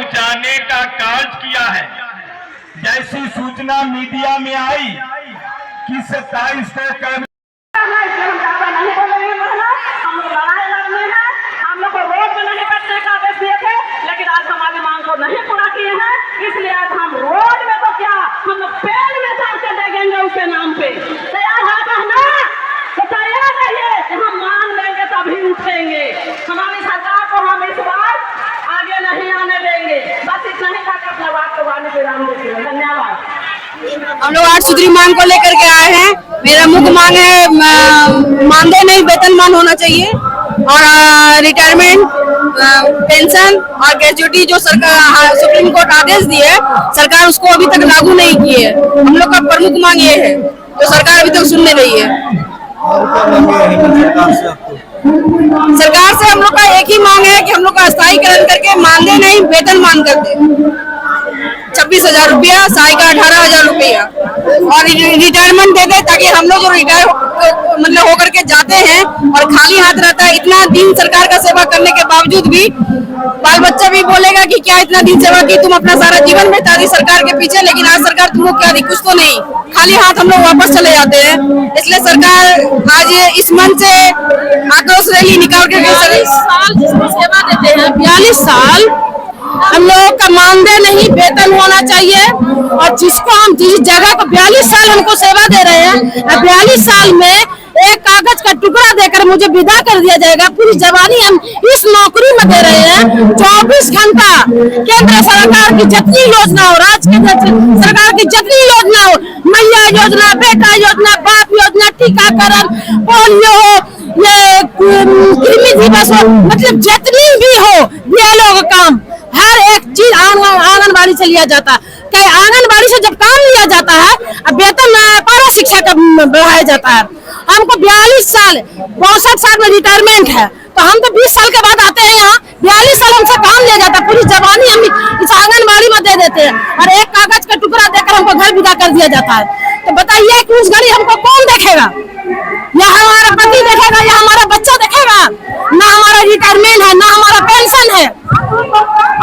पहुंचाने का कार्य किया है। जैसी सूचना मीडिया में आई कि 27 को लेकिन आज हमारी मांग को नहीं पूरा किए हैं, इसलिए आज हम रोड में तो क्या, हम पेड़ में चढ़ के देखेंगे उसके नाम पे। तैयार है कहना? तो तैयार रहिए कि हम मांग लेंगे तभी उठेंगे। हमारी सरकार को हम इस बार आगे नहीं आने देंगे। बस इतना ही कहकर अपना बात को वाणी विराम देते हैं। धन्यवाद। हम लोग 8 सूत्री मांग को लेकर के आए हैं। मेरा मुख्य मांग है मानदेय नहीं वेतनमान होना चाहिए और रिटायरमेंट, पेंशन और ग्रेजुएटी जो सरकार सुप्रीम कोर्ट आदेश दिए सरकार उसको अभी तक लागू नहीं की है। हम लोग का प्रमुख मांग ये है तो सरकार अभी तक सुन नहीं रही है। सरकार से हम लोग का एक ही मांग है कि हम लोग का स्थायीकरण करके मानदेय नहीं वेतनमान कर दे। 26,000 रुपया, सहायिका का 18,000 रुपया और रिटायरमेंट दे दे ताकि हम लोग जो रिटायर मतलब होकर के जाते हैं और खाली हाथ रहता है, इतना दिन सरकार का सेवा करने के बावजूद भी बाल बच्चा भी बोलेगा कि क्या इतना दिन सेवा की, तुम अपना सारा जीवन बिता दी सरकार के पीछे, लेकिन आज सरकार तुमको क्या दी, कुछ तो नहीं, खाली हाथ हम लोग वापस चले जाते हैं। इसलिए सरकार आज इस मन से आक्रोश रैली निकाल के 42 साल जिसको सेवा देते हैं, 42 साल हम लोग का मानदेय नहीं वेतन होना चाहिए। और जिसको हम जिस जगह को 42 साल हमको सेवा दे रहे हैं, 42 साल में एक कागज का टुकड़ा देकर मुझे विदा कर दिया जाएगा। पूरी जवानी हम इस नौकरी में दे रहे हैं। 24 घंटा केंद्र सरकार की जितनी योजना हो, राज्य सरकार की जितनी योजना हो, मैया योजना, बेटा योजना, बाप योजना, टीकाकरण, पोलियो हो, ये कृमि दिवस हो, मतलब जितनी भी हो ये लोग काम, हर एक चीज आंगनबाड़ी से लिया जाता है। आंगनबाड़ी से जब काम लिया जाता है, अब वेतन पारा शिक्षा का बढ़ाया जाता है। हमको 42 साल 62 साल में रिटायरमेंट है, तो हम तो 20 साल के बाद आते हैं यहाँ। 42 साल हमसे काम लिया जाता है, पूरी जवानी हम इस आंगनबाड़ी में दे देते हैं और एक कागज का टुकड़ा देकर हमको घर विदा कर दिया जाता है। तो बताइए कि उस घड़ी हमको कौन देखेगा? या हमारा पति देखेगा या हमारा बच्चा देखेगा? ना हमारा रिटायरमेंट है, ना हमारा पेंशन है।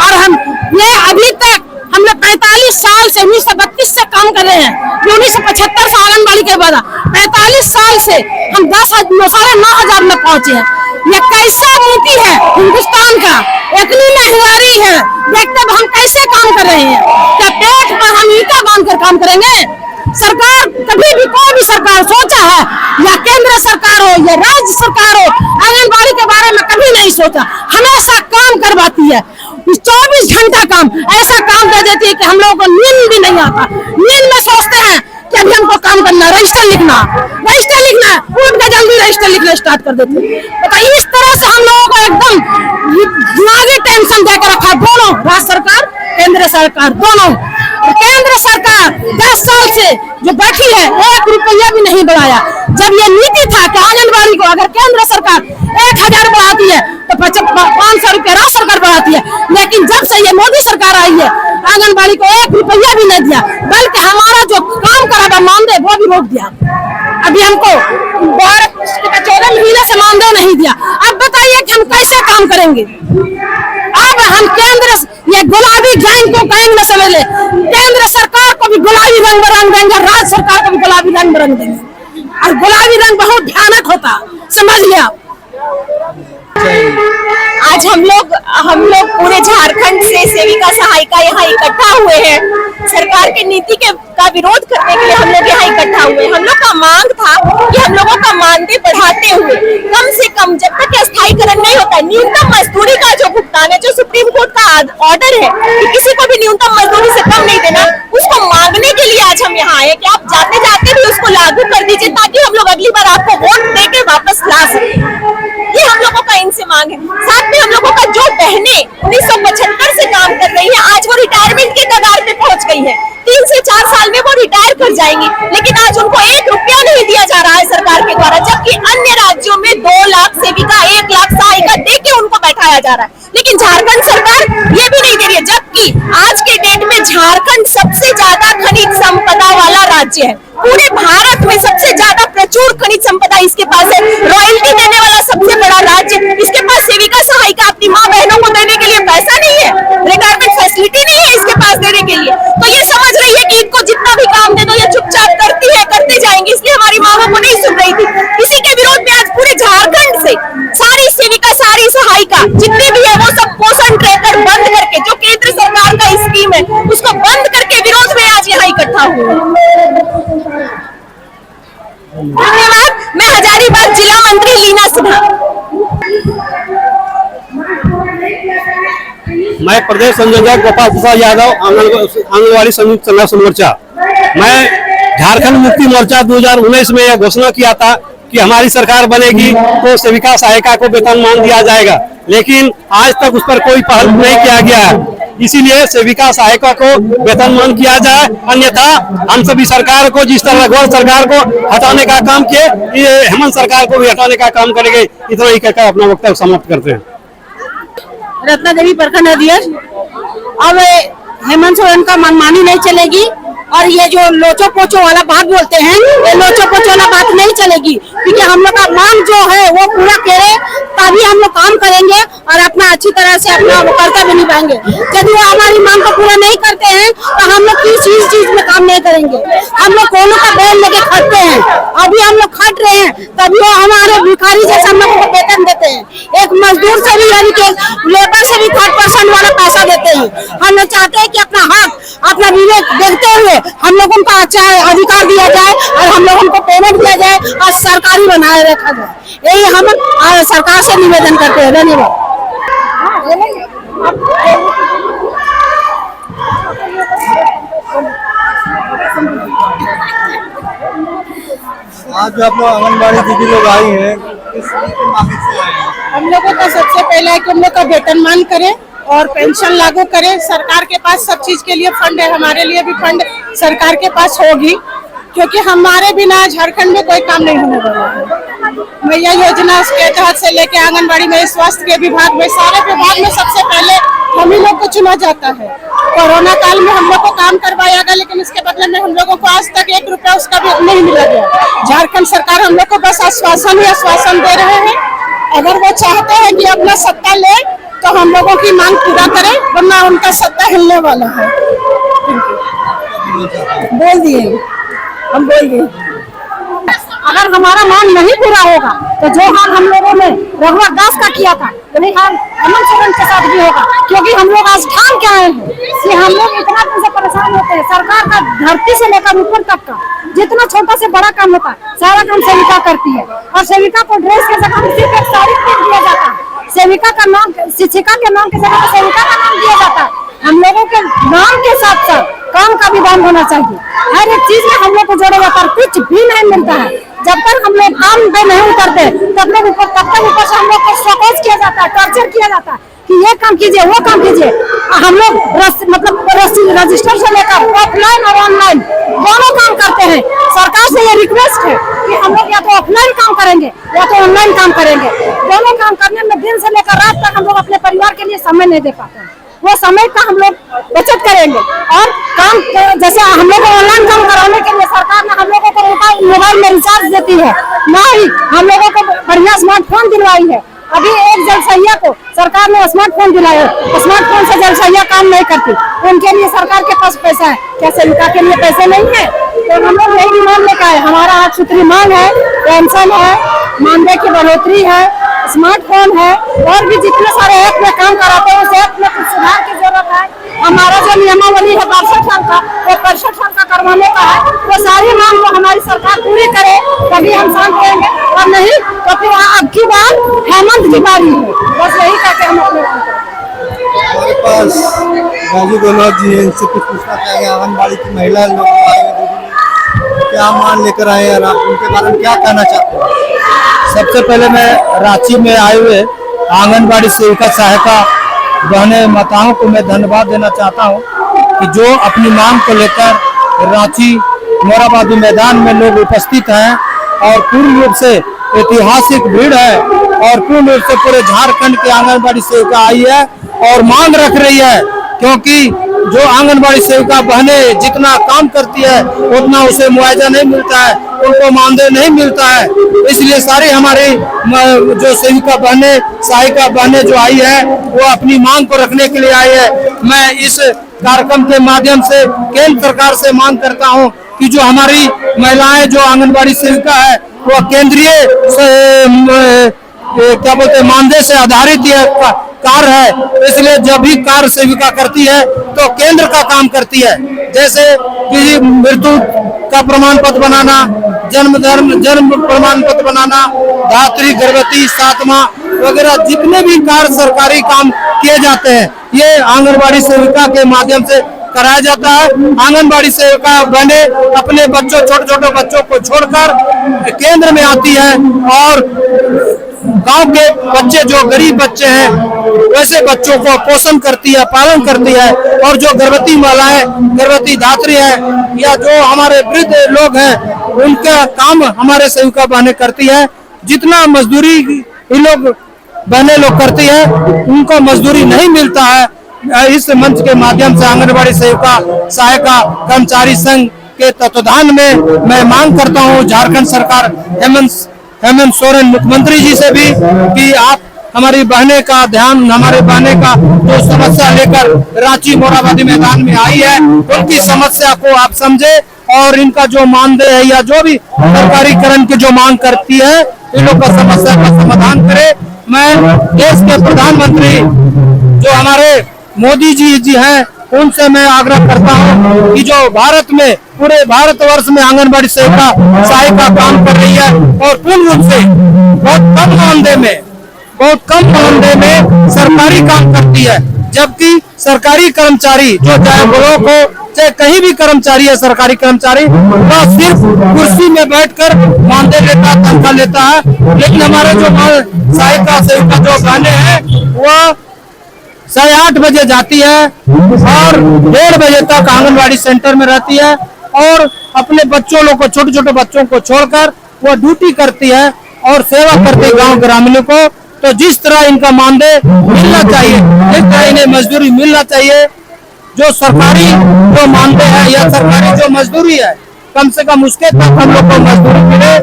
और हम ये अभी तक हम लोग 45 साल से 1932 से काम कर रहे हैं। 1975 से आंगनबाड़ी के बाद 45 साल से हम 9,500 में पहुंचे हैं। ये कैसा नीति है हिंदुस्तान का? इतनी महंगाई है, देखते हम कैसे काम कर रहे हैं? क्या पेट पर हम ईंटा बांध कर काम करेंगे? सरकार कभी भी कोई भी सरकार सोचा है, या केंद्र सरकार हो या राज्य सरकार हो, आंगनबाड़ी के बारे में कभी नहीं सोचा। हमेशा काम करवाती है, 24 घंटा काम, ऐसा काम दे देती है कि हम लोगों को नींद भी नहीं आता। नींद में सोचते हैं कि अभी हमको काम करना, रजिस्टर लिखना, उठ के जल्दी रजिस्टर लिखना स्टार्ट कर देते हैं। तो इस तरह से हम लोगों को एकदम दिमागी टेंशन देकर रखा दोनों, राज्य सरकार, केंद्र सरकार, दोनों। केंद्र सरकार 10 साल से जो बैठी है, 1 रुपया भी नहीं बढ़ाया। जब ये नीति था कि आंगनबाड़ी को अगर केंद्र सरकार 1,000 बढ़ाती है तो 500 रुपया राज्य सरकार बढ़ाती है, लेकिन जब से ये मोदी सरकार आई है आंगनबाड़ी को 1 रुपया भी नहीं दिया, बल्कि हमारा जो काम करा मानदेय वो भी रोक दिया। अभी हमको 14 महीने से मानदेय नहीं दिया। अब बताइए कि हम कैसे काम करेंगे? अब हम केंद्र, ये गुलाबी गैंग को गैंग में समझ ले, केंद्र सरकार को भी गुलाबी रंग में रंग देंगे, राज्य सरकार को भी गुलाबी रंग में रंग देंगे। और गुलाबी रंग बहुत भयानक होता, समझ लिया। आज हम लोग पूरे झारखंड से सेविका सहायिका यहाँ इकट्ठा हुए हैं। सरकार की नीति का विरोध करने के लिए हम लोग यहाँ इकट्ठा हुए। हम लोग का मांग था कि हम लोगों का मानदेय बढ़ाते हुए कम से कम, जब तक स्थायीकरण नहीं होता, न्यूनतम मजदूरी का जो भुगतान है, जो सुप्रीम कोर्ट का ऑर्डर है कि किसी को भी न्यूनतम मजदूरी से कम नहीं देना, उसको मांगने के लिए आज हम यहाँ आए कि आप जाते जाते भी उसको लागू कर दीजिए, ताकि हम लोग अगली बार आपको वोट दे के वापस ला सकें। ये हम लोगों का इनसे मांग है। साथ में हम लोगों का जो बहनें 1975 से काम कर रही हैं, आज वो रिटायरमेंट के कगार पे पहुंच गई है। 3 से 4 साल में वो रिटायर कर जाएंगी, लेकिन आज उनको 1 रुपया नहीं दिया जा रहा है सरकार के द्वारा, जबकि अन्य राज्यों में 2 लाख सेविका, 1 लाख सहायिका दे के उनको बैठाया जा रहा है, लेकिन झारखंड सरकार ये भी नहीं दे रही है। जबकि आज के डेट में झारखंड सबसे ज्यादा खनिज संपदा वाला राज्य है। पूरे भारत में सबसे ज्यादा प्रचुर खनिज संपदा इसके पास है। रॉयल्टी देने वाला सबसे बड़ा राज्य, इसके पास सेविका सहायिका अपनी माँ बहनों को देने के लिए पैसा नहीं है। रिटायरमेंट इकट्ठा हुए। धन्यवाद। मैं हजारीबाग जिला मंत्री लीना सिन्हा। मैं प्रदेश संयोजक गोपाल प्रसाद यादव, आंगनबाड़ी संयुक्त संघर्ष मोर्चा। मैं झारखंड मुक्ति मोर्चा 2019 में यह घोषणा किया था कि हमारी सरकार बनेगी तो सेविका सहायिका को वेतनमान दिया जाएगा, लेकिन आज तक उस पर कोई पहल नहीं किया गया है। इसीलिए सेविका सहायिका को वेतनमान किया जाए, अन्यथा हम सभी सरकार को, जिस तरह रघुवर सरकार को हटाने का काम किए, ये हेमंत सरकार को भी हटाने का काम करेंगे। इतना ही कहकर अपना वक्तव्य समाप्त करते हैं। रत्ना देवी प्रखंड अध्यक्ष। अब हेमंत सोरेन का मनमानी नहीं चलेगी और ये जो लोचो पोचो वाला बात बोलते हैं, ये लोचो पोचो वाला बात नहीं चलेगी, क्योंकि हम लोग का मांग जो है वो पूरा करे, तभी हम लोग काम करेंगे और अपना अच्छी तरह से अपना कर्तव्य निभाएंगे। यदि वो हमारी मांग को पूरा नहीं करते हैं तो हम लोग किस चीज में काम नहीं करेंगे। हम लोग कोनों का बैल लेके खटते हैं, अभी हम लोग खट रहे हैं, तभी वो हमारे भिखारी जैसे हम लोग को वेतन देते हैं। एक मजदूर से भी, यानी कि लेबर से भी 3% वाला पैसा देते हैं। हम लोग चाहते हैं कि अपना हक, अपना विवेक देखते हुए हम लोगों का अच्छा अधिकार दिया जाए और हम लोगों को पेमेंट दिया जाए और सरकारी बनाए रखा जाए। यही हम सरकार से निवेदन करते हैं। धन्यवाद। आज आप लोग आंगनबाड़ी दीदी लोग आई हैं, किस मांग से आए हैं? हम लोगों का सबसे पहला है कि हम लोग का वेतनमान करें और पेंशन लागू करें। सरकार के पास सब चीज के लिए फंड है, हमारे लिए भी फंड सरकार के पास होगी, क्योंकि हमारे बिना झारखंड में कोई काम नहीं होने वाला है। मैया योजना के तहत से लेके आंगनबाड़ी में, स्वास्थ्य के विभाग में, सारे विभाग में सबसे पहले हम ही लोग को चुना जाता है। कोरोना काल में हम लोग को काम करवाया गया, लेकिन इसके बदले में हम लोगों को आज तक 1 रुपया उसका भी नहीं मिला गया। झारखंड सरकार हम लोग को बस आश्वासन ही आश्वासन दे रहे हैं। अगर वो चाहते हैं कि अपना सत्ता ले तो हम लोगों की मांग पूरा करें, वरना उनका सत्ता हिलने वाला है। बोल दिए, हम बोल दिए। अगर हमारा मांग नहीं पूरा होगा तो जो हाल हम लोगों ने रघुवर दास का किया था, वही हाल हेमंत सोरेन के साथ भी होगा, क्योंकि हम लोग आज ठान के आए हैं कि हम लोग इतना दिन से परेशान होते हैं। सरकार का धरती से लेकर ऊपर तक का जितना छोटा से बड़ा काम होता है, सारा काम सेविका करती है। और सेविका को ड्रेस के जगह सिर्फ एक साड़ी पहन दिया जाता है। सेविका का नाम, शिक्षिका के नाम के जगह सेविका का नाम दिया जाता है। हम लोगों के नाम के साथ साथ काम का भी दाम होना चाहिए। हर एक चीज में हम लोग को जोड़ा जाता है, कुछ भी नहीं मिलता है। जब तक हम लोग काम पे नहीं उतरते तब तक ऊपर से हम लोग को सपोज किया जाता है, टॉर्चर किया जाता है कि ये काम कीजिए, वो काम कीजिए। हम लोग मतलब रजिस्टर से लेकर ऑफलाइन और ऑनलाइन दोनों काम करते हैं। सरकार से ये रिक्वेस्ट है कि हम लोग या तो ऑफलाइन काम करेंगे या तो ऑनलाइन काम करेंगे। दोनों काम करने में दिन से लेकर रात तक हम लोग अपने परिवार के लिए समय नहीं दे पाते हैं। वो समय का हम लोग बचत करेंगे और काम, जैसे हम लोग ऑनलाइन काम कराने के लिए सरकार ने हम लोगों को मोबाइल में रिचार्ज देती है, ना ही हम लोगों को बढ़िया स्मार्टफोन दिलवाई है। अभी एक जलसैया को सरकार ने स्मार्टफोन दिलाया, स्मार्टफोन से जलसैया काम नहीं करती, उनके लिए सरकार के पास पैसा है, क्या सेविका के लिए पैसे नहीं है? तो हम लोग यही मांग लेकर आए। हमारा आज सूत्री मांग है, पेंशन है, मानदेय की बढ़ोतरी है, स्मार्टफोन है और भी जितने सारे ऐप में काम कराते हैं उस ऐप में कुछ सुधार की जरूरत है। हमारा जो नियमावली है 62 साल का, वो 65 साल का करवाने का है। वो सारी मांग को हमारी सरकार पूरी करे, तभी हम शांत रहेंगे, और नहीं तो फिर अब की बार हेमंत की बारी है। बस यही कहते हम अपने हमारे पास राजू गहलोत जी हैं, इनसे कुछ पूछना चाहेंगे। आंगनबाड़ी की महिला लोग आए हैं, क्या मान लेकर आए हैं, आप उनके बारे में क्या कहना चाहते हैं? सबसे पहले मैं रांची में आए हुए आंगनबाड़ी सेविका सहायिका बहने माताओं को मैं धन्यवाद देना चाहता हूं कि जो अपनी मांग को लेकर रांची मोराबादी मैदान में लोग उपस्थित हैं और पूर्ण रूप से ऐतिहासिक भीड़ है और पूर्ण रूप से पूरे झारखंड की आंगनबाड़ी सेविका आई है और मांग रख रही है, क्योंकि जो आंगनबाड़ी सेविका बहनें जितना काम करती है उतना उसे मुआवजा नहीं मिलता है, उनको मानदेय नहीं मिलता है। इसलिए सारी हमारी जो सेविका बहनें, सहायिका बहनें जो आई है वो अपनी मांग को रखने के लिए आई है। मैं इस कार्यक्रम के माध्यम से केंद्र सरकार से मांग करता हूं कि जो हमारी महिलाएं जो आंगनबाड़ी सेविका है वो केंद्रीय क्या बोलते हैं मानदेय से आधारित यह कार्य है, इसलिए जब भी कार्य सेविका करती है तो केंद्र का काम करती है। जैसे कि मृत्यु का प्रमाण पत्र बनाना, जन्म प्रमाण पत्र बनाना, धात्री, गर्भवती, 7 माह वगैरह जितने भी कार्य सरकारी काम किए जाते हैं ये आंगनबाड़ी सेविका के माध्यम से कराया जाता है। आंगनबाड़ी सेविका बहने अपने बच्चों, छोटे छोटे बच्चों को छोड़कर केंद्र में आती है और गांव के बच्चे जो गरीब बच्चे हैं वैसे बच्चों को पोषण करती है, पालन करती है। और जो गर्भवती महिलाएं, गर्भवती धात्री है या जो हमारे वृद्ध लोग हैं उनका काम हमारे सेविका बहनें करती है। जितना मजदूरी ये लोग बहनें लोग करती है उनको मजदूरी नहीं मिलता है। इस मंच के माध्यम से आंगनबाड़ी सेविका सहायिका कर्मचारी संघ के तत्वाधान में मैं मांग करता हूं झारखंड सरकार हेमंत सोरेन मुख्यमंत्री जी से भी कि आप हमारी बहने का ध्यान, हमारे बहने का जो समस्या लेकर रांची मोरहाबादी मैदान में आई है उनकी समस्या को आप समझे और इनका जो मानदेय है या जो भी सरकारीकरण की जो मांग करती है इन लोग का समस्या का समाधान करे। मैं देश के प्रधानमंत्री जो हमारे मोदी जी हैं उनसे मैं आग्रह करता हूं कि जो भारत में पूरे भारतवर्ष में आंगनबाड़ी सेविका सहायिका काम कर रही है और पूर्ण रूप से बहुत कम मानदेय में सरकारी काम करती है, जबकि सरकारी कर्मचारी जो चाहे ब्लॉक हो चाहे कहीं भी कर्मचारी है, सरकारी कर्मचारी वह सिर्फ कुर्सी में बैठकर मानदेय लेता है, तनख्वाह लेता है। लेकिन हमारे जो सहायिका सेविका जो बहनें हैं वह 8:30 बजे जाती है और 1:30 बजे तक आंगनबाड़ी सेंटर में रहती है और अपने बच्चों लोग को, छोटे छोटे बच्चों को छोड़कर वह ड्यूटी करती है और सेवा करती है गांव ग्रामीणों को। तो जिस तरह इनका मानदेय मिलना चाहिए, जिस तरह इन्हें मजदूरी मिलना चाहिए, जो सरकारी जो मानदेय है या सरकारी जो मजदूरी है कम से कम उसके तक हम लोग को मजदूरी मिले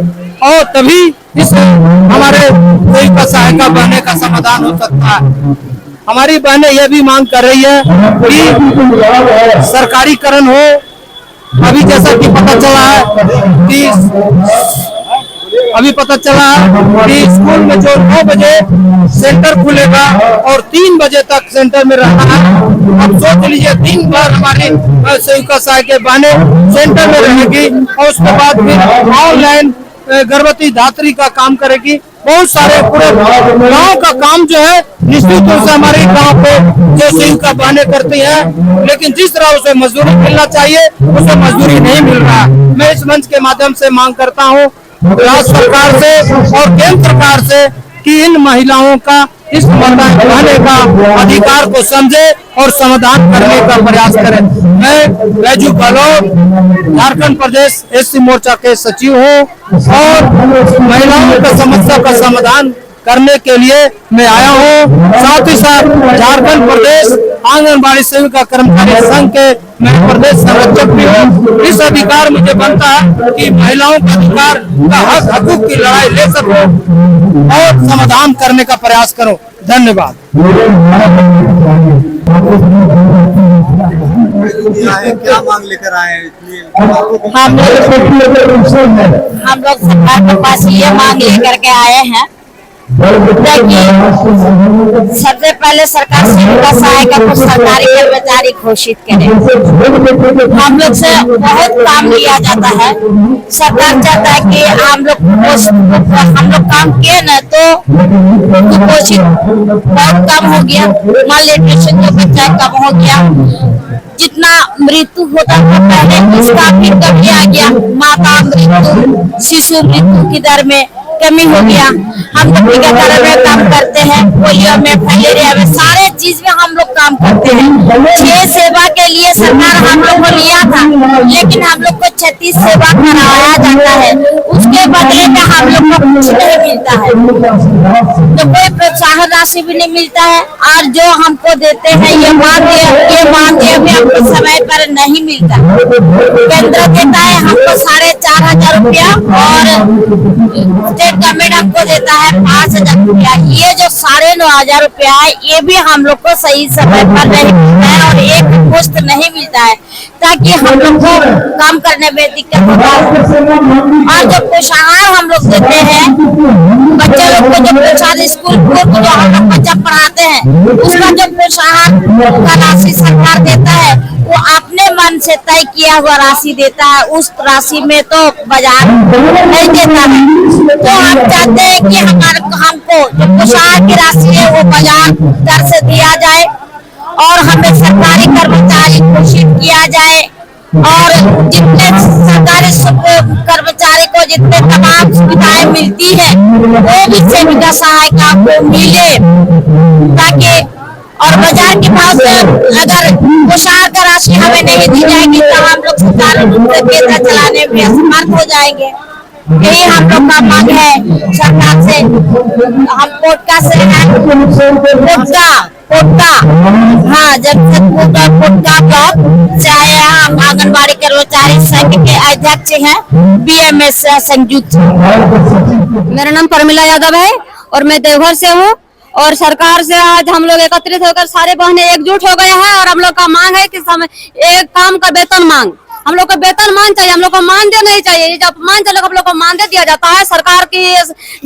और तभी इस हमारे सेविका सहायिका बनने का समाधान हो सकता है। हमारी बहनें यह भी मांग कर रही है कि सरकारीकरण हो। अभी जैसा कि पता चला है कि स्कूल में जो 9 बजे सेंटर खुलेगा और 3 बजे तक सेंटर में रहना है। अब सोच लीजिए 3 बार हमारी सेविका सहायिका बहनें सेंटर में रहेगी और उसके बाद फिर ऑनलाइन गर्भवती धात्री का काम करेगी। बहुत सारे पूरे गांव का काम जो है निश्चित रूप से हमारे गांव पे जो सेविका बहनें करती हैं, लेकिन जिस तरह उसे मजदूरी मिलना चाहिए उसे मजदूरी नहीं मिल रहा। मैं इस मंच के माध्यम से मांग करता हूं राज्य सरकार से और केंद्र सरकार से कि इन महिलाओं का इस बहने का अधिकार को समझे और समाधान करने का प्रयास करें। मैं राजू गहलोत झारखंड प्रदेश एससी मोर्चा के सचिव हूँ और महिलाओं का समस्या का समाधान करने के लिए मैं आया हूँ। साथ ही साथ झारखंड प्रदेश आंगनबाड़ी सेविका कर्मचारी संघ के मैं प्रदेश संरक्षक भी हूँ। इस अधिकार मुझे बनता है कि महिलाओं का अधिकार का हकूक की लड़ाई ले सकूं और समाधान करने का प्रयास करूं। धन्यवाद। क्या मांग लेकर आए हैं? हम लोग सरकार के पास ये मांग लेकर के आए हैं कि सबसे पहले सरकार सेविका सहायिका को सरकारी कर्मचारी घोषित करे। हम लोग से बहुत काम लिया जाता है। सरकार चाहता है कि हम लोग काम किए न तो घोषित बहुत कम हो गया, मालन्यूट्रिशन जो बच्चा कम हो गया, जितना मृत्यु होता था पहले इसका भी कमी आ गया। माता मृत्यु, शिशु मृत्यु की दर में कमी हो गया। हम लोग टीकाकरण में काम करते हैं, पोलियो में, फलेरिया में, सारे चीज में हम लोग काम करते हैं। 6 सेवा के लिए सरकार हम लोग को लिया था, लेकिन हम लोग को 36 सेवा कराया जाता है। उसके बदले में हम लोग को कुछ नहीं मिलता है, तो कोई प्रोत्साहन राशि भी नहीं मिलता है। और जो हमको देते हैं ये मानदेय भी हमको समय पर नहीं मिलता। केंद्र देता है हमको 4,500 रुपया और गवर्नमेंट हमको देता है 5,000 रुपया। ये जो 9,500 रुपया है ये भी हम लोग को सही समय पर नहीं मिलता है और एक पोस्ट नहीं मिलता है, ताकि हम लोग को काम करने में दिक्कत होता है। और जो प्रोत्साहन हम लोग देते हैं बच्चे लोग को, जो प्रोत्साहन स्कूल को जो हम लोग बच्चा पढ़ाते हैं उसका जो प्रोत्साहन का राशि सरकार देता है वो अपने मन संगठन से तय किया हुआ राशि देता है, उस राशि में तो बाजार नहीं देता है। तो हम चाहते हैं कि हमको जो पोशाक की राशि है वो बाजार दर से दिया जाए और हमें सरकारी कर्मचारी घोषित किया जाए और जितने सरकारी कर्मचारी को जितने तमाम सुविधाएं मिलती है वो भी सेविका सहायिका को मिले, ताकि और बाजार के भाव से अगर पोशाक का राशि हमें नहीं दी जाएगी तो हम लोग सुचारू रूप से केंद्र चलाने में असमर्थ हो जाएंगे। यही हम लोग का मांग है सरकार से। हम कोटका से हैं, कोटका हाँ जमशेदपुर का कोटका ब्लॉक से आए हैं। हम आंगनबाड़ी कर्मचारी संघ के अध्यक्ष हैं, BMS संयुक्त। मेरा नाम परमिला यादव है और मैं देवघर से हूँ। और सरकार से आज हम लोग एकत्रित होकर सारे बहनें एकजुट हो गए हैं और हम लोग का मांग है कि एक काम का वेतन मांग, हम लोग को वेतन मान चाहिए, हम लोग को मानदेय नहीं चाहिए। जब मान चलो हम लोग को मानदेय दिया जाता है, सरकार की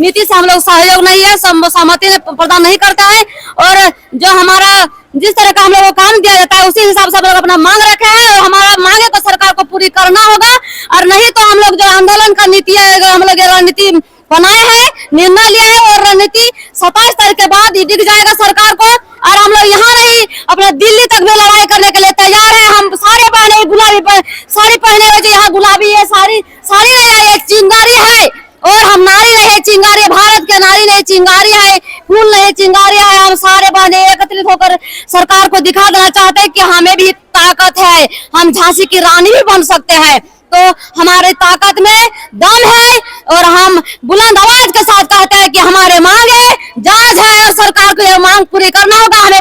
नीति से हम लोग सहयोग नहीं है, सहमति प्रदान नहीं करता है और जो हमारा जिस तरह का हम लोग को काम दिया जाता है उसी हिसाब से हम लोग अपना मांग रखे हैं और हमारा मांगे को सरकार को पूरी करना होगा। और नहीं तो हम लोग जो आंदोलन का नीति है, हम लोग रणनीति बनाए हैं, निर्णय लिया है और रणनीति 27 तारीख के बाद ही दिख जाएगा सरकार को। और हम लोग यहाँ नहीं अपने दिल्ली तक भी लड़ाई करने के लिए तैयार है। हम सारे पहने गुलाबी साड़ी पहने हुए, यहाँ गुलाबी है, साड़ी नहीं है, एक चिंगारी है और हम नारी नहीं चिंगारी, भारत के नारी नहीं चिंगारी है, फूल नहीं चिंगारी है। हम सारे बहने एकत्रित होकर सरकार को दिखा देना चाहते हैं कि हमें भी ताकत है, हम झांसी की रानी भी बन सकते हैं। तो हमारे ताकत में दम है और हम बुलंद आवाज के साथ कहते हैं कि हमारे मांगे जायज है और सरकार को यह मांग पूरी करना होगा। हमें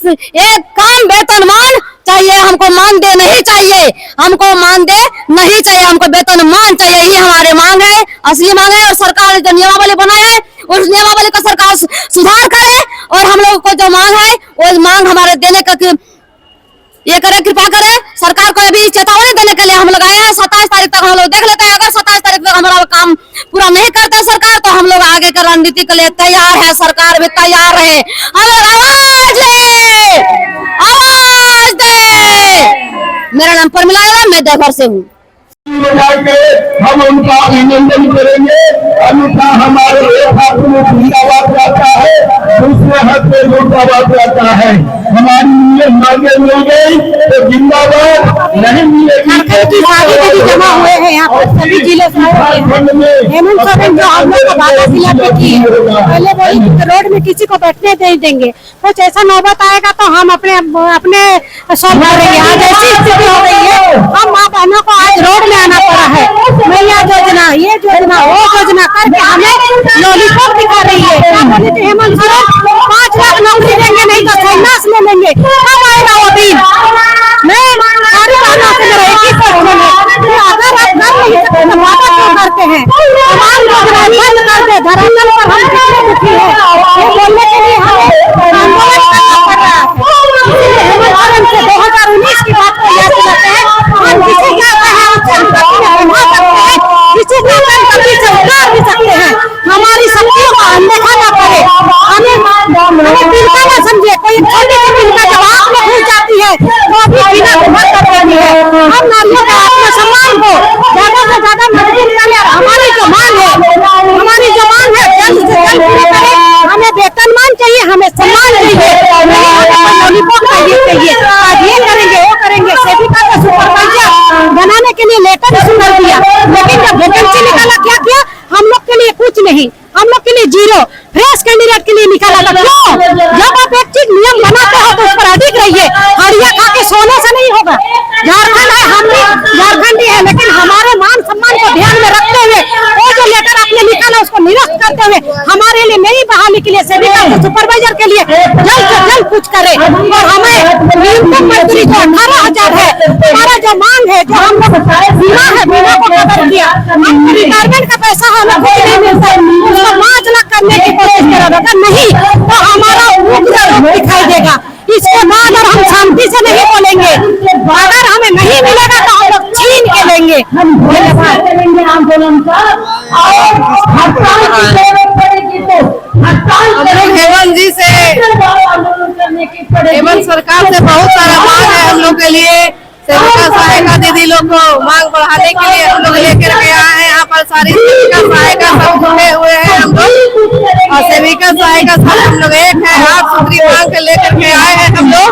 एक काम वेतन मान चाहिए, हमको मानदेय नहीं चाहिए, हमको मानदेय नहीं चाहिए, हमको वेतन मान चाहिए। ये हमारे मांग है, असली मांग है। और सरकार ने जो नियमावली बनाया है उस नियमावली का सरकार सुधार करे और हम लोगों को जो मांग है वो मांग हमारे देने का ये करे, कृपा करे। सरकार को अभी चेतावनी देने के लिए हम लोग आए हैं। 27 तारीख तक हम लोग देख लेते हैं, अगर 27 तारीख तक हमारा काम पूरा नहीं करता सरकार तो हम लोग आगे का रणनीति के लिए तैयार है, सरकार भी तैयार है। हम लोग आवाज दे। मेरा नाम परमिला है, मैं देवघर से हूँ। हम उनका अभिनंदन करेंगे, अन्यथा हमारे एक हाथ में जिंदाबाद रहता है, दूसरे हाथ में मुर्दाबाद रहता है। हमारी मांगे मिल गई तो जिंदाबाद, नहीं मिलेगी जमा हुए हैं यहाँ पर सभी जिले से। हेमंत सोरेन जो हम लोग को वादा खिलाफी की है, पहले वही रोड में किसी को बैठने नहीं देंगे। कुछ ऐसा नौबत आएगा तो हम अपने सॉल्व करेंगे। आज ऐसी स्थिति हो गई है, हम माँ बहनों को आज रोड में आना पड़ा है। मैया योजना, ये योजना, वो योजना करके हमें लॉलीपॉप दिखा रही है। क्या बोली थी हेमंत सोरेन, 5 लाख नौकरी देंगे नहीं तो संन्यास ले लेंगे। कब आएगा वो दिन? मैं सारी बहनों से मेरा एक ही प्रश्न है कि अगर आप कर नहीं सकते तो वादा क्यों करते हैं? तमाम योजना बंद कर दे, धरातल पर हम कितने दुखी है ये बोलने के लिए हमें आंदोलन करना पड़ रहा है। इसीलिए हेमंत सोरेन से 2019 की बात को याद दिलाते हैं। हम किसी का किसी का कभी चमका भी सकते हैं, हमारी शक्तियों का अनदेखा न करे, हमें दिल का न समझे। कोई छोटी सी दिल का जवाब में घुस जाती है तो अभी बिना घुमत कर देती है। हम नारियों का आत्मसम्मान को ज्यादा से ज्यादा मजबूत करें। हमारी जो मांग है जल्द से जल्द पूरी करें। हमें वेतनमान चाहिए, हमें सम्मान चाहिए, लॉलीपॉप चाहिए। आज ये करेंगे वो करेंगे। सेविका का सुपरवाइजर बनाने के लिए लेटर इशू कर दिया, लेकिन जब वैकेंसी निकाला क्या किया? हम लोग के लिए कुछ नहीं, हम लोग के लिए 0 फ्रेश कैंडिडेट के लिए निकाला था। क्यों? जब आप एक चीज नियम बनाते हो तो उस पर अडिग रहिए। हड़िया खा के सोने से नहीं होगा। झारखंड है, हम भी झारखंडी है, लेकिन हमारे मान सम्मान को ध्यान में रखते हुए वो जो लेटर आपने निकाला उसको निरस्त करते हुए हमारे लिए नई बहाली के लिए सेविका को सुपरवाइजर के लिए जल्द से जल्द कुछ करे। और हमें न्यूनतम मजदूरी जो 18,000 है, हमारा जो मांग है, जो हम लोग बीमा है, बीमा को कवर किया, हम रिटायरमेंट का पैसा हमें कुछ नहीं मिलता है, उसको 5 लाख करने की कोशिश करा। अगर नहीं तो हमारा उग्र रूप दिखाई देगा। इसके बाद और हम शांति से नहीं बोलेंगे। अगर हमें नहीं मिलेगा तो हम लोग छीन के लेंगे। आंदोलन का हेमंत जी से, हेमंत सरकार से बहुत सारा मांग है हम लोग के लिए सेविका सहायिका दीदी लोग को मांग बढ़ाने के लिए हम लोग लेकर के आए हैं। यहाँ पर सारी सेविका सहायिका सब जुटे हुए हैं हम लोग, और सेविका सहायिका सब हम लोग एक है, हाथ सूत्री मांग के लेकर के आए हैं हम लोग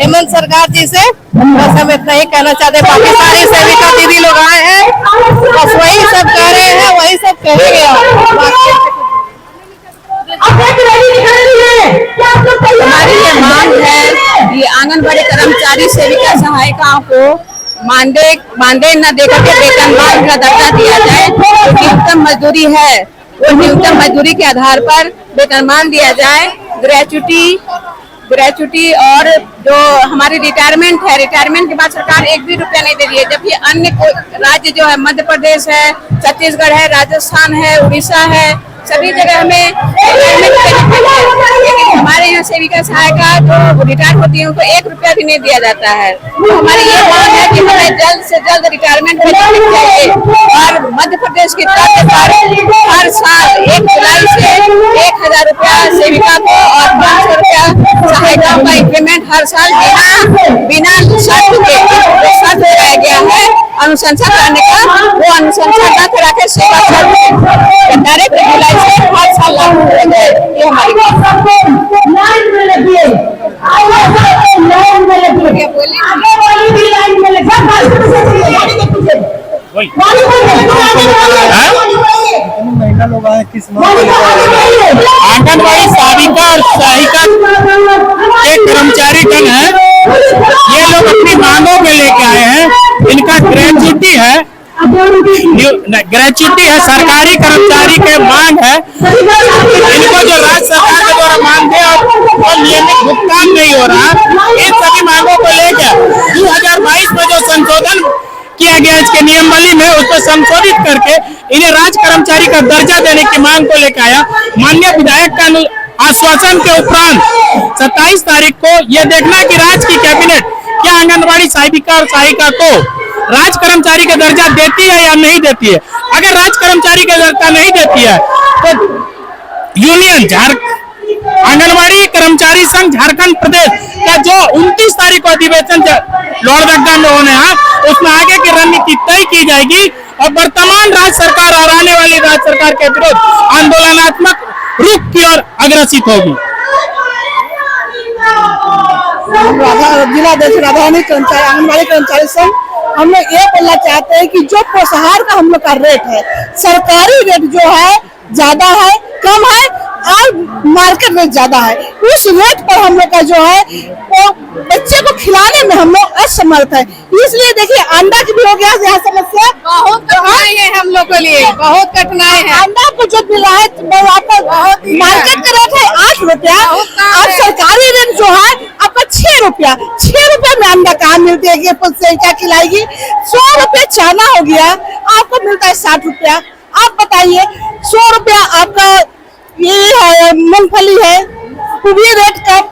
हेमंत सरकार जी से। बस हम इतना ही कहना चाहते हैं, बाकी सारी सेविका दीदी लोग आए हैं, बस वही सब कह रहे हैं, वही सब कहेंगे। हमारी ये मांग है, ये आंगनबाड़ी कर्मचारी सेविका सहायिकाओं को मानदेय न देकर के वेतनमान का दर्जा दिया जाए। जो न्यूनतम मजदूरी है वो न्यूनतम मजदूरी के आधार पर वेतनमान दिया जाए। ग्रेचुटी और जो हमारी रिटायरमेंट है, रिटायरमेंट के बाद सरकार 1 भी रुपया नहीं दे रही है, जबकि अन्य राज्य जो है मध्य प्रदेश है, छत्तीसगढ़ है, राजस्थान है, उड़ीसा है, सभी जगह हमें रिटायरमेंट बेनिफिट है, लेकिन हमारे यहाँ सेविका सहायिका जो रिटायर होती है उनको 1 रुपया भी नहीं दिया जाता है। तो हमारी ये मांग है कि हमें जल्द से जल्द रिटायरमेंट बेनिफिट चाहिए, और मध्य प्रदेश की तर्ज पर हर साल 1 जुलाई से 1000 रुपया सेविका को और 500 रुपया सहायिकाओं का इंक्रीमेंट हर साल बिना शर्त के शर्त लगाया गया है अनुशंसा करने का, वो अनुशंसा न करा के सेवा शर्त डायरेक्ट जुलाई से हर साल लागू हो जाए। ये हमारी महिला लोग आए किस आंगनबाड़ी सेविका और सहायिका के कर्मचारी गण है, ये लोग अपनी मांगों में लेके आए हैं। इनका ग्रेचुटी है, सरकारी कर्मचारी के मांग है। इनको जो राज्य सरकार के द्वारा मानदेय और नियमित भुगतान नहीं हो रहा, इन सभी मांगों को लेकर 2022 में जो संशोधन किया गया इसके नियमावली में, उसको संशोधित करके इन्हें राज्य कर्मचारी का दर्जा देने की मांग को लेकर आया। माननीय विधायक का आश्वासन के उपरांत 27 तारीख को यह देखना कि राज्य की कैबिनेट क्या आंगनबाड़ी सेविका और सहायिका को राज्य कर्मचारी का दर्जा देती है या नहीं देती है। अगर राज्य कर्मचारी का दर्जा नहीं देती है तो यूनियन आंगनबाड़ी कर्मचारी संघ झारखंड प्रदेश का जो 29 तारीख को अधिवेशन लोहरदगा में होने हैं, उसमें आगे की रणनीति तय की जाएगी और वर्तमान राज्य सरकार और आने वाली राज्य सरकार के विरुद्ध आंदोलनात्मक रुख की ओर अग्रसित होगी। जिला अध्यक्ष राधारानी कर्मचारी आंगनबाड़ी कर्मचारी संघ, हम लोग ये बोलना चाहते हैं कि जो पोषाहार का हम लोग का रेट है, सरकारी रेट जो है ज्यादा है, कम है, और मार्केट रेट ज्यादा है। उस रेट पर हम लोग का जो है वो बच्चे को खिलाने में हम लोग असमर्थ है। इसलिए देखिए अंडा की भी हो गया यहाँ समस्या, बहुत कठिनाई है हम लोग के लिए, बहुत कठिनाई है। अंडा को जो मिला है मार्केट का रेट है 8 रुपया, और सरकारी रेट जो है आपका 6 रुपया। 6 रुपया में अंडा कहाँ मिलती है, क्या खिलाएगी। 100 रुपया चाना हो गया, आपको मिलता है 60 रुपया। आप बताइए 100 रुपया आपका ये है, मूंगफली है, भी रेट कम,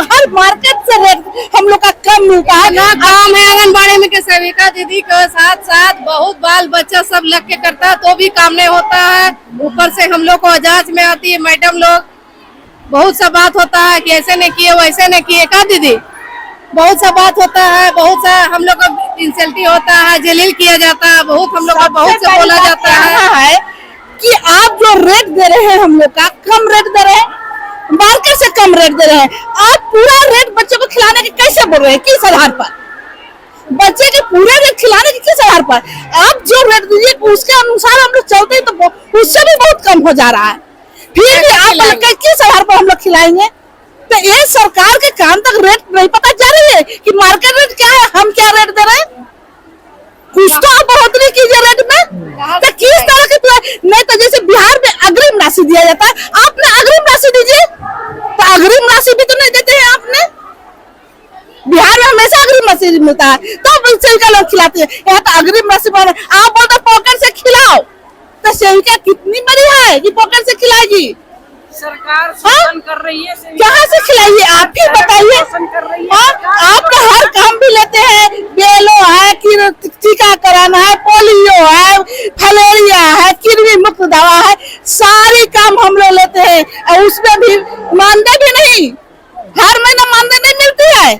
हर मार्केट से रेट हम लोग का कम मिलता है। ना काम है आंगनबाड़ी में, सेविका दीदी के साथ साथ बहुत बाल बच्चा सब लग के करता है तो भी काम नहीं होता है। ऊपर से हम लोग को जांच में आती है मैडम लोग, बहुत सा बात होता है कि ऐसे नहीं किए वैसे नहीं किए का दीदी, बहुत सा बात होता है, बहुत सा हम लोग को इंसल्टी होता है, जलील किया जाता है, बहुत हम लोग को बहुत से बोला जाता है कि आप जो रेट दे रहे हैं हम लोग का कम रेट दे रहे हैं, मार्केट से कम रेट दे रहे हैं। आप पूरा रेट बच्चे को खिलाने के कैसे बोल रहे हैं, किस आधार पर? बच्चे के पूरे रेट खिलाने के किस आधार पर? आप जो रेट दीजिए उसके अनुसार हम लोग चलते हैं तो उससे भी बहुत कम हो जा रहा है, फिर भी आप किस आधार पर हम लोग खिलाएंगे? तो ये सरकार के कान तक रेट नहीं पता जा रही है कि मार्केट रेट क्या है, हम क्या रेट दे रहे हैं। कुछ तो आप बढ़ोतरी कीजिए रेट में, तो किस तरह की नहीं तो जैसे बिहार में अग्रिम राशि दिया जाता है, आपने अग्रिम राशि दीजिए, तो अग्रिम राशि भी तो नहीं देते हैं आपने। बिहार में हमेशा अग्रिम राशि मिलता है तो सेविका लोग खिलाते हैं, यहाँ तो अग्रिम राशि आप बोलते पॉकेट से खिलाओ, तो सेविका कितनी बड़ी है कि पॉकेट से खिलाएगी? सरकार शासन कर रही है, कहाँ से खिलाइए आप ही बताइए। आप तो हर काम भी लेते हैं, बेलो है, टीकाकरण है, पोलियो है, फलेरिया है, कृमि मुक्त दवा है, सारी काम हम लोग लेते हैं और उसमें भी मानदेय भी नहीं, हर महीना मानदेय नहीं मिलती है,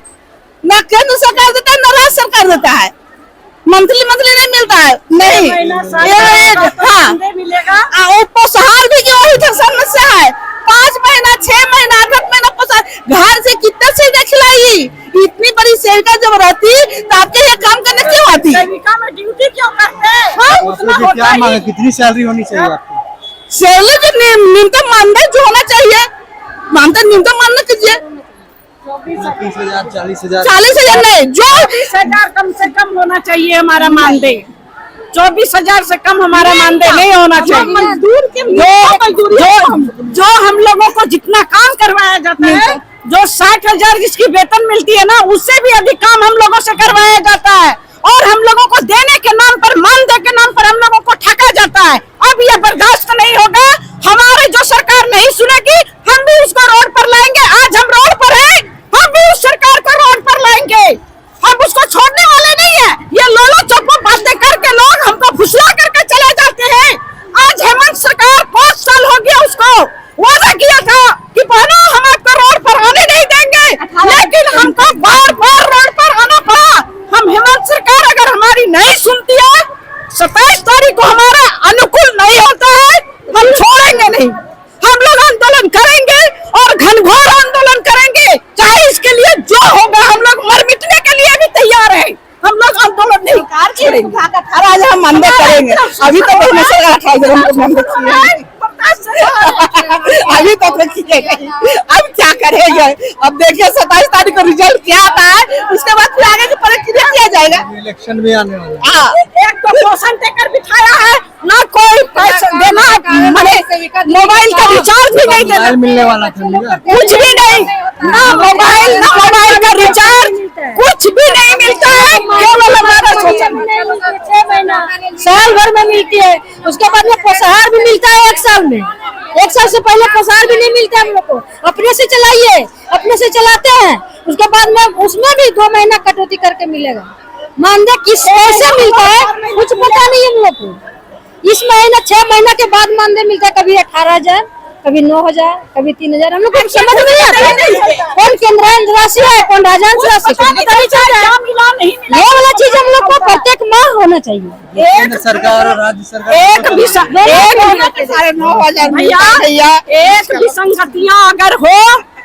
न केंद्र सरकार देता है न राज्य सरकार देता है। मंथली नहीं मिलता है, नहीं पोषाहार भी की वही समस्या है। 5 महीना 6 महीना 8 महीना पोषाहार घर से कितना से खिलाई। इतनी बड़ी सेविका जब रहती तो आपके ये काम करने क्यों आती? सेविका में ड्यूटी क्यों करते? क्या मांगे, कितनी सैलरी होनी चाहिए आपकी? सैलरी जो न्यूनतम मानदेय जो होना चाहिए, मानदेय न्यूनतम मानना कीजिए। 30,000 40,000 40,000 नहीं, जो 24,000 कम से कम होना चाहिए हमारा मानदेय। 24,000 से कम हमारा मानदेय नहीं होना चाहिए। मजदूर के जो हम लोगों को जितना काम करवाया जाता है, जो 60,000 जिसकी वेतन मिलती है ना, उससे भी अधिक काम हम लोगों से करवाया जाता है। और हम लोगों को देने के नाम पर, मानदेय के नाम पर हम लोगों को ठगा जाता है। अब यह बर्दाश्त नहीं होगा। हमारे जो सरकार नहीं सुनेगी, हम भी उसको रोड पर लाएंगे। आज हम रोड पर हैं, हम भी उस सरकार को रोड पर लाएंगे। हम उसको छोड़ने वाले नहीं है। ये लोलो चप्पो बातें करके लोग हमको फुसला करके चले जाते हैं। आज हेमंत सरकार 5 साल हो गया, उसको वादा किया था कि बहनों हम आपको रोड पर आने नहीं देंगे, लेकिन हमको बार बार रोड पर आना पड़ा। हम हेमंत सरकार अगर हमारी नहीं सुनती है, 27 तारीख को हमारा अनुकूल नहीं होता है, हम छोड़ेंगे नहीं। हम लोग आंदोलन करेंगे और घनघोर आंदोलन करेंगे, चाहे इसके लिए जो होगा। हम लोग मर मिटने के लिए भी तैयार हैं। हम लोग आंदोलन नहीं छोड़ेंगे। आज हम मानदेय करेंगे। अभी तो अभी तक रखिएगा, अब क्या करेंगे? अब देखिए 27 तारीख को रिजल्ट क्या आता है, उसके बाद फिर आगे की प्रक्रिया किया जाएगा। इलेक्शन भी आने वाला है। एक तो पोषण टेकर बिठाया है, ना कोई पैसा देना, मोबाइल का रिचार्ज भी नहीं देना, मिलने वाला था, कुछ भी नहीं, ना मोबाइल का रिचार्ज, कुछ भी नहीं मिलता है। केवल हमारा शोषण। 6 महीना साल भर में मिलती है, उसके बाद में पोषाहार भी मिलता है 1 साल में। 1 साल से पहले पोषाहार भी नहीं मिलता है हम लोग को। अपने से चलाइए, अपने से चलाते हैं, उसके बाद में उसमें भी 2 महीना कटौती करके मिलेगा। मानदेय किस कैसे मिलता है कुछ पता नहीं हम लोग को। इस महीना 6 महीना के बाद मानदेय मिलता है, कभी 18,000, कभी 9,000, कभी 3,000। हम लोग को समझ नहीं आता कौन केंद्रीय राशि है, कौन राज्य राशि। ये वाला चीज हम लोग को प्रत्येक माह होना चाहिए। केंद्र सरकार और राज्य सरकार एक विसंगतियां अगर हो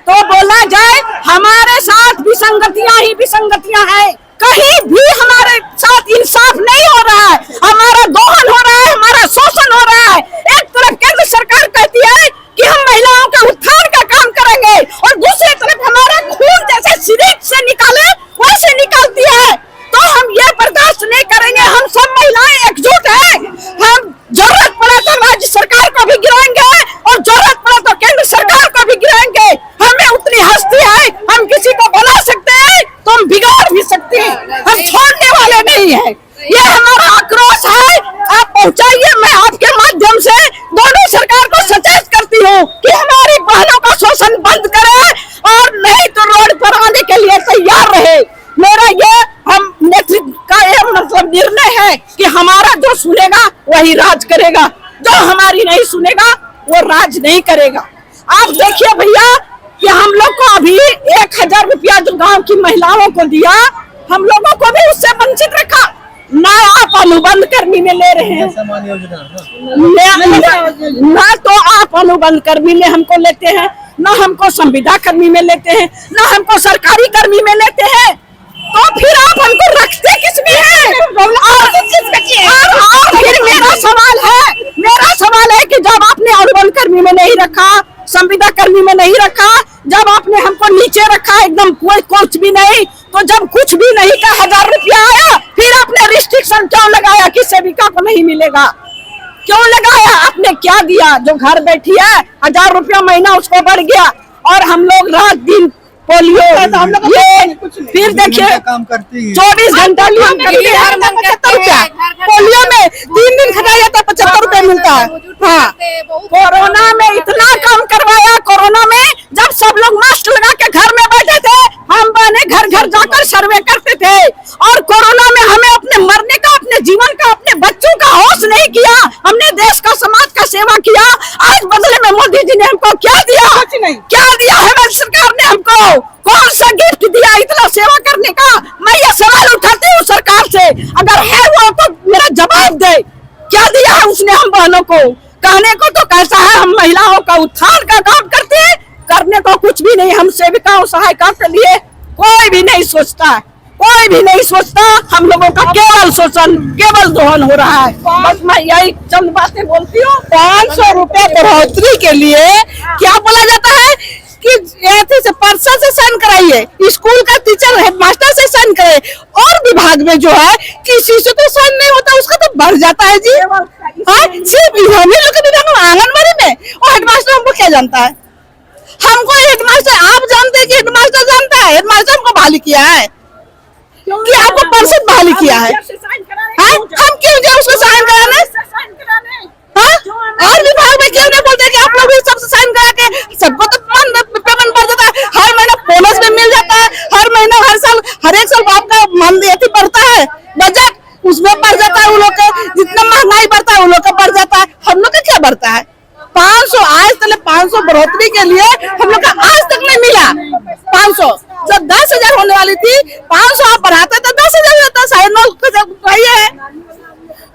तो बोला जाए हमारे साथ विसंगतियां ही विसंगतियां हैं। कहीं भी हमारे साथ इंसाफ नहीं हो रहा है, हमारा दोहन हो रहा है, हमारा शोषण हो रहा है। एक तरफ केंद्र सरकार कहती है कि हम महिलाओं का उत्थान का काम करेंगे, और दूसरी तरफ हमारा खून जैसे सिरिंज से निकाले वैसे निकालती है। तो हम ये बर्दाश्त नहीं करेंगे। हम सब महिलाएं एकजुट हैं। हम जरूरत पड़े तो राज्य सरकार को भी गिराएंगे, और जरूरत पड़े तो केंद्र सरकार को भी गिराएंगे। हमें उतनी हस्ती है, हम किसी को बुला सकते हैं तो हम बिगाड़ भी सकते हैं। हम छोड़ने वाले नहीं है। ये हमारा आक्रोश है, आप पहुंचाइए। मैं आपके माध्यम से दोनों सरकार को सचेत करती हूँ कि हमारी बहनों का शोषण बंद करे, और नहीं तो रोड पर आने के लिए तैयार रहे। मेरा ये हम नेतृत्व का ये मतलब निर्णय है कि हमारा जो सुनेगा वही राज करेगा, जो हमारी नहीं सुनेगा वो राज नहीं करेगा। आप देखिए भैया कि हम लोग को अभी 1,000 रुपया जो गांव की महिलाओं को दिया, हम लोगों को भी उससे वंचित रखा। ना आप अनुबंध कर्मी में ले रहे हैं, ना तो आप अनुबंध कर्मी में हमको लेते हैं, ना हमको संविदा कर्मी में लेते हैं, ना हमको सरकारी कर्मी में लेते हैं। तो फिर आप हमको रखते किस में हैं? और फिर मेरा सवाल है कि जब आपने अनुबंध कर्मी में नहीं रखा, संविदा कर्मी में नहीं रखा, जब आपने हमको नीचे रखा एकदम कोई कुछ भी नहीं, तो जब कुछ भी नहीं का 1,000 रुपया आया, फिर आपने रिस्ट्रिक्शन क्यों लगाया कि सेविका को नहीं मिलेगा? क्यों लगाया? आपने क्या दिया? जो घर बैठी है 1,000 रुपया महीना उसको बढ़ गया, और हम लोग रात दिन पोलियो तो हम लोग फिर देखिए 24 घंटा काम करते हैं, 75 रुपया पोलियो में 3 दिन खटाया जाता है, 75 रुपया मिलता है। हाँ, कोरोना में इतना काम करवाया। कोरोना में जब सब लोग मास्क लगा के घर में बैठे थे, हम बहने घर घर जाकर सर्वे करते थे, और कोरोना में हमें अपने मरने का, अपने जीवन का, अपने बच्चों का होश नहीं किया। हमने देश का, समाज का सेवा किया। आज बदले में मोदी जी ने हमको क्या दिया? क्या दिया हेमंत सरकार ने हमको? कौन सा गिफ्ट दिया इतना सेवा करने का? बहनों को। कहने को तो कैसा है, हम महिलाओं का उत्थान का काम करते हैं, करने को कुछ भी नहीं। हम सेविकाओं सहायिकाओं के लिए कोई भी नहीं सोचता, कोई भी नहीं सोचता। हम लोगों का केवल शोषण, केवल दोहन हो रहा है। बस मैं यही चंद बातें बोलती हूँ। 500 रुपए बढ़ोतरी के लिए क्या बोला जाता है कि ऐसे से पर्षद से साइन कराइए, स्कूल का टीचर हेडमास्टर से साइन करे, और विभाग में जो है किसी से तो साइन नहीं होता, उसका तो बढ़ जाता है जी। हाँ, सिर्फ हम ही लोग के विभाग में, आंगनबाड़ी में, और हेडमास्टर हमको क्या जानता है? हमको हेडमास्टर, आप जानते हैं कि हेडमास्टर जानता है? हेडमास्टर हमको बहाली किया है कि आपको पर्षद बहाली किया है? हम क्यों जाए उसको साइन कराने? और विभाग में क्यों नहीं बोलते कि आप लोग भी सबसे साइन करा के? सबको तो पेमेंट बढ़ जाता है, हर महीना बोनस में मिल जाता है, हर महीना, हर साल, हर एक साल आपका मंदी बढ़ता है, बजट उसमें बढ़ जाता है। उन लोग का जितना महंगाई बढ़ता है उन लोग का बढ़ जाता है, हम लोग का क्या बढ़ता है? 500 आज तक 500 बढ़ोतरी के लिए हम लोग का आज तक नहीं मिला। 500 जब 10,000 होने वाली थी, 500 आप बढ़ाते तो 10,000 होता। है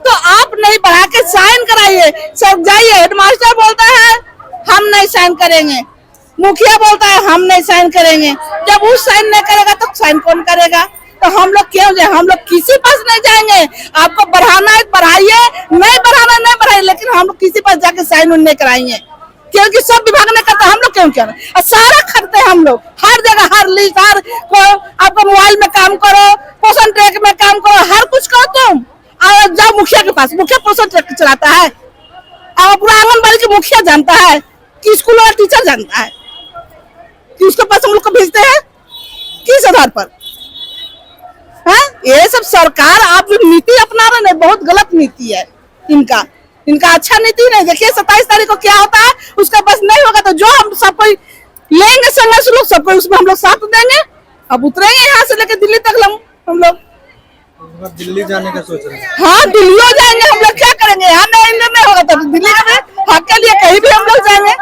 तो आप नहीं बढ़ा के साइन कराइए। सब जाइए, हेडमास्टर बोलता है हम नहीं साइन करेंगे, मुखिया बोलता है हम नहीं साइन करेंगे। जब वो साइन नहीं करेगा तो साइन कौन करेगा? तो हम लोग क्यों जाए? हम लोग किसी पास नहीं जाएंगे। आपको बढ़ाना है बढ़ाइए, नहीं बढ़ाना नहीं बढ़ाइए, लेकिन हम लोग किसी पास जाके साइन नहीं कराएंगे, क्योंकि सब विभाग ने करता, हम लोग क्यों करें? और सारा करते हैं हम लोग, हर जगह, हर लिस्ट, हर को आपको मोबाइल में काम करो, पोषण ट्रैक में काम करो, हर कुछ करो तुम। और जाओ मुखिया के पास, मुखिया पोषण ट्रैक चलाता है, और पूरा आंगनबाड़ी के मुखिया जानता है कि स्कूल वाला टीचर जानता है कि उसके पास हम लोग को भेजते हैं किस आधार पर? है ये सब सरकार आप जो नीति अपना रहे हैं बहुत गलत नीति है इनका अच्छा नीति नहीं। देखिए 27 तारीख को क्या होता है, उसका बस नहीं होगा तो जो हम सब कोई लेंगे संघर्ष लोग, सबको उसमें हम लोग साथ देंगे। अब उतरेंगे यहाँ से लेकर दिल्ली तक हम लोग दिल्ली जाने का सोच रहे हैं। हाँ, दिल्ली जाएंगे हम लोग, क्या करेंगे? यहाँ नहीं होगा तो दिल्ली में हक के लिए कहीं भी हम लोग जाएंगे।